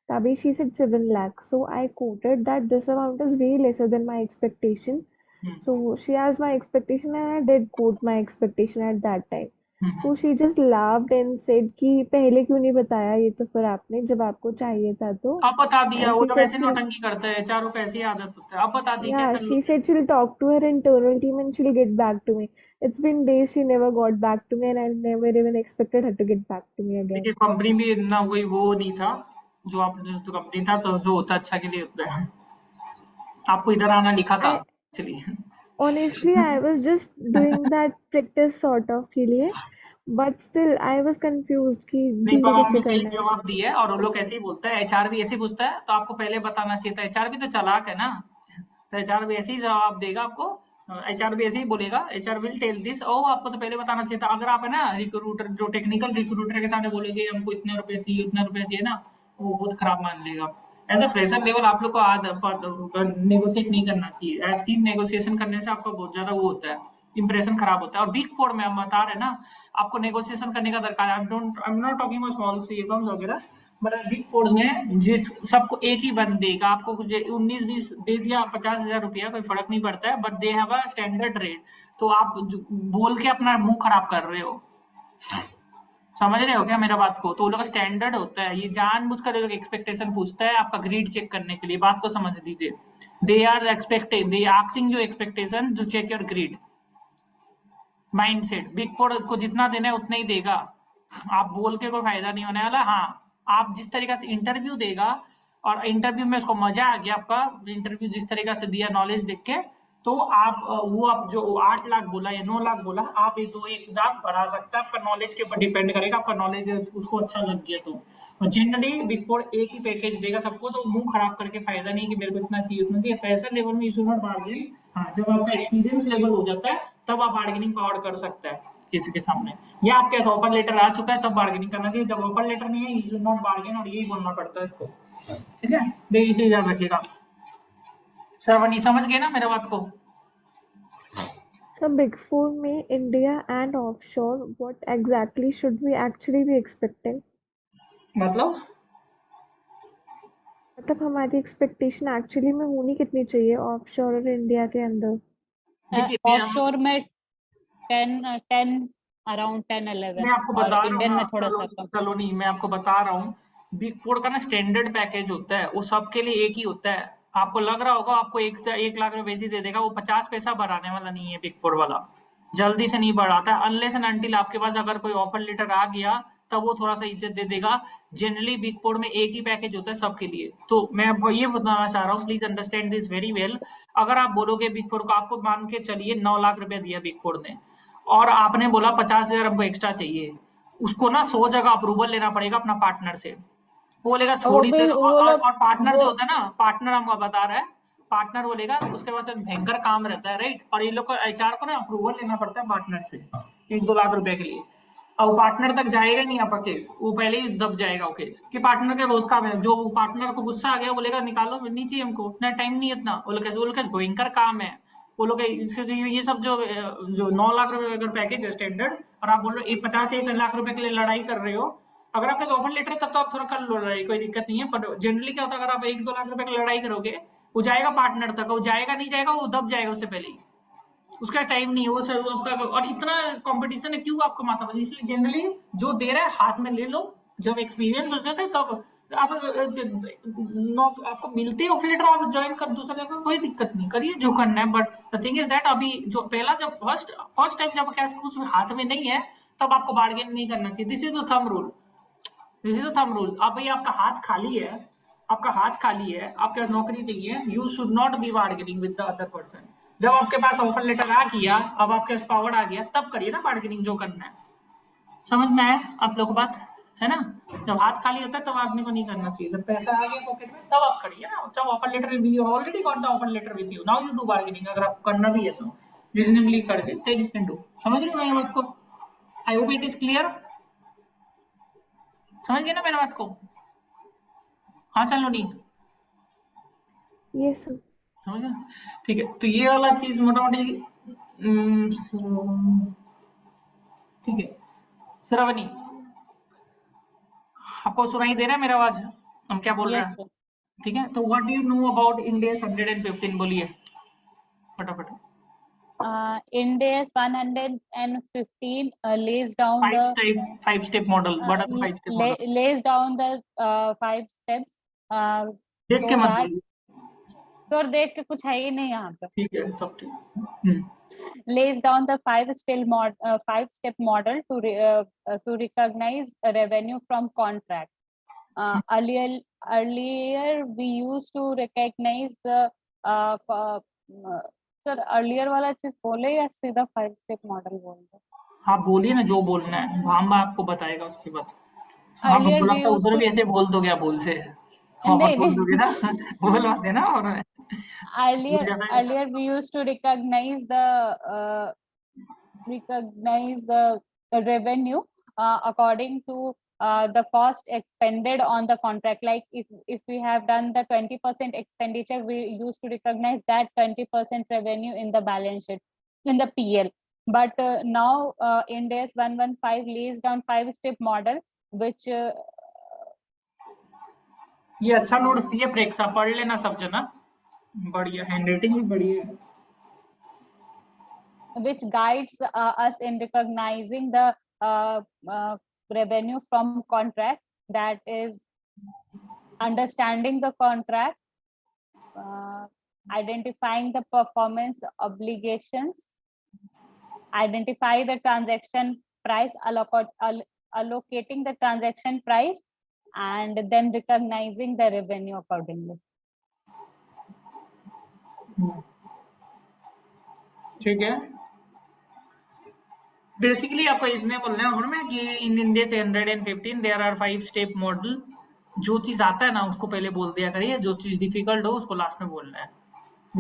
तभी she said 7 lakh, so I quoted that this amount is way lesser than my expectation. So she asked my expectation and I did quote my expectation at that time. So she just laughed and said कि पहले क्यों नहीं बताया ये तो फिर आपने, जब आपको चाहिए था तो. अब बता दिया, And वो she लोग said ऐसे she'll, नौटंकी करते हैं, चारों को ऐसी आदत होता है। अब बता दी, क्या yeah, कर she लोगे? said she'll talk to her internal team and she'll get back to me. It's been days she never got back to me and I never even expected her to get back to me again. देखिए कंपनी भी ना कोई वो नहीं था, जो आप जो कंपनी था, तो जो होता है अच्छा के लिए होता है। आपको इधर आना लिखा था I चलिए। honestly I was just doing that practice sort of के लिए, but still I was confused कि नहीं, डील पर आपने कैसे सही करना है जवाब इसको. दिया है, और वो लोग ऐसे ही बोलता है, एचआर भी ऐसे ही पूछता है, तो आपको पहले बताना चाहिए था। एचआर भी तो चालाक है ना, तो एचआर भी ऐसे ही जवाब देगा आपको। एचआर भी ऐसे ही बोलेगा, एचआर विल टेल दिस। ओ आपको तो पहले बताना चाहिए था। अगर आप है ना रिक्रूटर, जो टेक्निकल रिक्रूटर के सामने बोलेंगे हमको इतने रुपए चाहिए, उतना रुपया चाहिए ना, वो बहुत खराब मान लेगा। एज अ फ्रेशर लेवल आप लोग को नेगोशिएट नहीं करना चाहिए। आई हैव सीन नेगोशिएशन करने से आपका बहुत ज्यादा वो होता है, इंप्रेशन खराब होता है। और बिग फोर में हम बता रहे हैं ना, आपको नेगोशिएशन करने का दरकार है। आई am not talking about small firms वगैरह, बट बिग फोर में जिस सबको एक ही बंद देगा। आपको कुछ 19-20 दे दिया, 50,000 रुपया, कोई फर्क नहीं पड़ता है, but they have a standard rate. तो आप बोल के अपना मुंह खराब कर रहे हो, समझ रहे हो क्या मेरा बात को? तो वो लोग का स्टैंडर्ड होता है, ये जानबूझकर ये लोग एक्सपेक्टेशन पूछता है आपका ग्रीड चेक करने के लिए। बात को समझ लीजिए, they are expecting, they asking your expectation to check your greed mindset. Big four को जितना देना है उतना ही देगा, आप बोल के कोई फायदा नहीं होने वाला। हाँ, आप जिस तरीका से इंटरव्यू देगा, और इंटरव्यू में उसको मजा आ गया, आपका इंटरव्यू जिस तरीका से दिया नॉलेज देख के, तो आप वो आप जो 8 लाख बोला या 9 लाख बोला, आप ये 2-1 लाख बढ़ा सकता है। आपका नॉलेज के ऊपर डिपेंड करेगा, आपका नॉलेज उसको अच्छा लग गया तो। जनरली बिग फोर एक ही पैकेज देगा सबको, तो मुंह खराब करके फायदा नहीं कि मेरे को इतना चाहिए उतना चाहिए। फ्रेशर लेवल में यू नॉट बार्गेन। हाँ, जब आपका एक्सपीरियंस लेवल हो जाता है तब आप बार्गेनिंग पावर कर सकता है किसी के सामने, या आपके पास ऑफर लेटर आ चुका है तब बार्गेनिंग करना चाहिए। जब ऑफर लेटर नहीं है, यू शुड नॉट बार्गेन, और यही बोलना पड़ता है इसको, ठीक है? तो इसे याद रखिएगा। श्रवणी समझ गए ना मेरा बात को? So Big Four में India and offshore, what exactly should we actually be expecting? मतलब हमारी एक्सपेक्टेशन एक्चुअली में होनी कितनी चाहिए ऑफशोर और इंडिया के अंदर? देखिए, ऑफशोर में 10 अराउंड 10-11, मैं आपको और बता रहा हूँ इंडियन ना, में थोड़ा सा कम। चलो नहीं, मैं आपको बता रहा हूँ, बिग फोर का ना स्टैंडर्ड पैकेज होता है, वो सबके लिए एक ही होता है। आपको लग रहा होगा आपको 1 लाख रुपए बेसी दे देगा, वो 50 पैसा बढ़ाने वाला नहीं है बिग फोर वाला, जल्दी से नहीं बढ़ाता है। अनलेस एंड अनटिल आपके पास अगर कोई ऑफर लेटर आ गया, तब वो थोड़ा सा इज्जत दे देगा। जनरली बिग फोर में एक ही पैकेज होता है सबके लिए। तो मैं आपको ये बताना चाह रहा हूँ, please understand this very well. अगर आप बोलोगे बिग फोर को, आपको मान के चलिए 9 लाख रुपया दिया बिग फोर ने, और आपने बोला 50,000 हमको एक्स्ट्रा चाहिए, उसको ना 100 जगह अप्रूवल लेना पड़ेगा अपना पार्टनर से। वो बोलेगा छोड़ ही दे दो। और पार्टनर जो होता है ना, पार्टनर हमको बता रहा है, पार्टनर बोलेगा, उसके पास भयंकर काम रहता है, राइट? और ये लोग को, एचआर को ना अप्रूवल लेना पड़ता है पार्टनर से 1-2 लाख रुपए के लिए। और पार्टनर तक जाएगा नहीं आपका केस, वो पहले ही दब जाएगा वो केस, कि पार्टनर के रोज काम है। जो पार्टनर को गुस्सा आ गया, बोलेगा निकालो, नहीं चाहिए हमको, उतना टाइम नहीं है इतना। वो लोग कैसे भयंकर काम है वो लोग। ये सब जो 9 लाख रुपए अगर पैकेज है स्टैंडर्ड, और आप बोल रहे हो 50-1 लाख रुपए के लिए लड़ाई कर रहे हो, अगर आपके पास ऑफर लेटर है तब तो आप थोड़ा कर लो लड़ाई, कोई दिक्कत नहीं है। पर जनरली क्या होता है, अगर आप 1-2 लाख रुपए की लड़ाई करोगे, वो जाएगा पार्टनर तक, वो जाएगा नहीं जाएगा, वो दब जाएगा उससे पहले ही, उसका टाइम नहीं है वो सब आपका। और इतना कंपटीशन है, क्यों आपको माथा पड़ी? इसलिए जनरली जो दे रहा है हाथ में ले लो। जब एक्सपीरियंस हो जाता है तब आप आपको मिलते ऑफर लेटर, आप ज्वाइन कर दूसरा जगह, कोई दिक्कत नहीं, करिए जो करना है। But the thing is that, अभी जो पहला जब फर्स्ट टाइम जब कैश कुछ हाथ में नहीं है, तब आपको बार्गेन नहीं करना चाहिए। This is the thumb rule, this is the thumb rule. अब भाई आपका हाथ खाली है, आपका हाथ खाली है, आपके पास नौकरी नहीं है, you should not be bargaining with the other person. जब आपके पास ऑफर लेटर आ गया, अब आपके पास पावर आ गया, तब करिए ना बार्गेनिंग जो करना है। समझ में आया आप लोग को बात, है ना? जब हाथ खाली होता है तब आदमी को नहीं करना चाहिए। जब पैसा आ गया पॉकेट में तब आप करिए ना। जब offer letter, you already got the offer letter with you, now you do bargaining. अगर आपको करना भी है तो रीजनेबली करके देन यू कैन डू। समझ रहे हो मेरी बात को? I hope it is clear. समझ गए ना मेरी बात को? हाँ चलो नहीं, यस सर। समझ गए? ठीक है, तो ये वाला चीज मोटा मोटी ठीक है। श्रावणी, आपको सुनाई दे रहा है मेरा आवाज? हम क्या बोल रहे हैं? ठीक है, तो what do you know about India 115? बोलिए फटाफट। India's 115 lays down the 5 step model. What are the 5 step model? lays down the 5 steps. देख के मत बोलिए। तो देख के कुछ है ही नहीं यहाँ पे। ठीक है, सब ठीक। Lays down the 5-step model to recognize revenue from contracts. Earlier we used to recognize the sir earlier वाला चीज बोले या सीधा 5-step मॉडल बोल दो? हाँ बोलिए ना, जो बोलना है हम आपको बताएगा उसके बाद। हाँ बोला तो उधर भी ऐसे बोल दोगे आप बोल से, बोल दोगे ना, बोल देना। और earlier जाता है earlier we used to recognize the revenue according to the cost expended on the contract. Like if we have done the 20% expenditure, we used to recognize that 20% revenue in the balance sheet, in the PL. But now Ind AS 115 lays down 5-step model, which ये अच्छा नोट्स दिए प्रेक्षा, पढ़ लेना सब जना, बढ़िया, हैंडराइटिंग भी बढ़िया है। which guides us in recognizing the revenue from contract. That is understanding the contract, identifying the performance obligations, identify the transaction price, allocating the transaction price, and then recognizing the revenue accordingly. ठीक है, बेसिकली आपको इतने बोलना है में कि इन इंडिया से 115 देयर आर 5 स्टेप मॉडल। जो चीज आता है ना उसको पहले बोल दिया करिए, जो चीज डिफिकल्ट हो उसको लास्ट में बोलना है।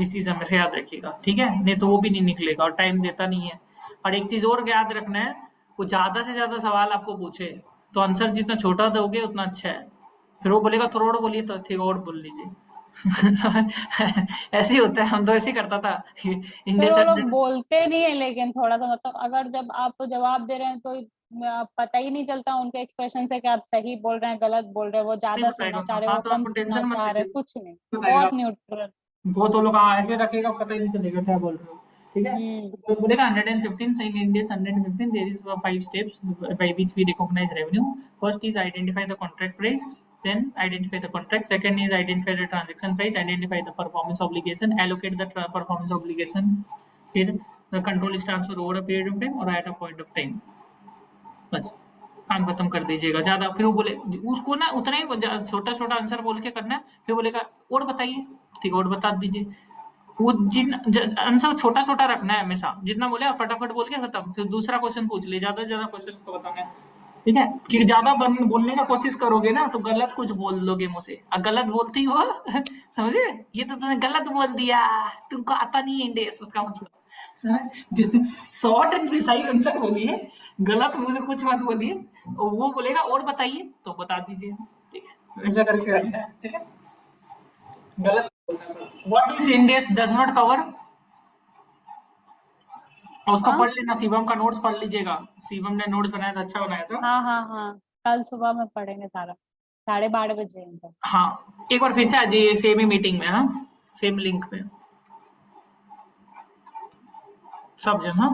इस चीज हमेशा याद रखिएगा, ठीक है, नहीं तो वो भी नहीं निकलेगा और टाइम देता नहीं है। और एक चीज और याद रखना है, वो ज्यादा से ज्यादा सवाल आपको पूछे तो आंसर जितना छोटा दोगे उतना अच्छा है। फिर वो बोलेगा थोड़ा और बोलिए तो ठीक और बोल लीजिए। ऐसे ही होता है, हम तो ऐसे ही करता था इंडिया फिर वो से लोग बोलते नहीं है, लेकिन थोड़ा सा मतलब अगर जब आप जवाब दे रहे हैं तो पता ही नहीं चलता उनके एक्सप्रेशन से कि आप सही बोल रहे हैं गलत बोल रहे हैं, वो ज्यादा सुनना चाह रहे हैं, हाँ वो तो कम आपको सुनना टेंशन मत चाह रहे हैं, लीजिए, कुछ नहीं, बताएगा बहुत न्यूट्रल। बहुत वो लोग ऐसे रखेगा, पता ही नहीं चलेगा क्या बोल रहे हो, ठीक है। तो बोलेगा 115 in India's 115 there is 5 steps by which we recognize revenue. First is identify the contract price, then identify the contract. Second is identify the transaction price, identify the performance obligation, allocate the performance obligation. फिर the control is transferred over a period of time or at a point of time. बस काम खत्म कर दीजिएगा। ज्यादा फिर वो बोले उसको ना उतना ही छोटा छोटा आंसर बोल के करना है, फिर बोलेगा और बताइए, ठीक है और बता दीजिए। वो आंसर छोटा छोटा रखना है हमेशा, जितना बोले फटाफट बोल के खत्म, फिर दूसरा क्वेश्चन पूछ ले, ज्यादा से ज्यादा क्वेश्चन को बताना है, ठीक है। कि ज्यादा बोलने का कोशिश करोगे ना तो गलत कुछ बोल लोगे मुंह से, और गलत बोलती हो समझे, ये तो तुमने गलत बोल दिया, तुमको आता नहीं है इंडेस, उसका मतलब शॉर्ट एंड प्रिसाइज आंसर बोलिए, गलत मुंह से कुछ मत बोलिए। और वो बोलेगा और बताइए तो बता दीजिए, ठीक है, ऐसा करके रखना है, ठीक है। गलत what is index does not cover, उसका पढ़ लेना, शिवम का नोट्स पढ़ लीजिएगा, शिवम ने नोट्स बनाया था, अच्छा बनाया था। हाँ हाँ हाँ, कल सुबह में पढ़ेंगे सारा, 12:30 बजे इनका। हाँ एक बार फिर से आ जाइए सेम ही मीटिंग में, हाँ सेम लिंक में सब जन, हाँ।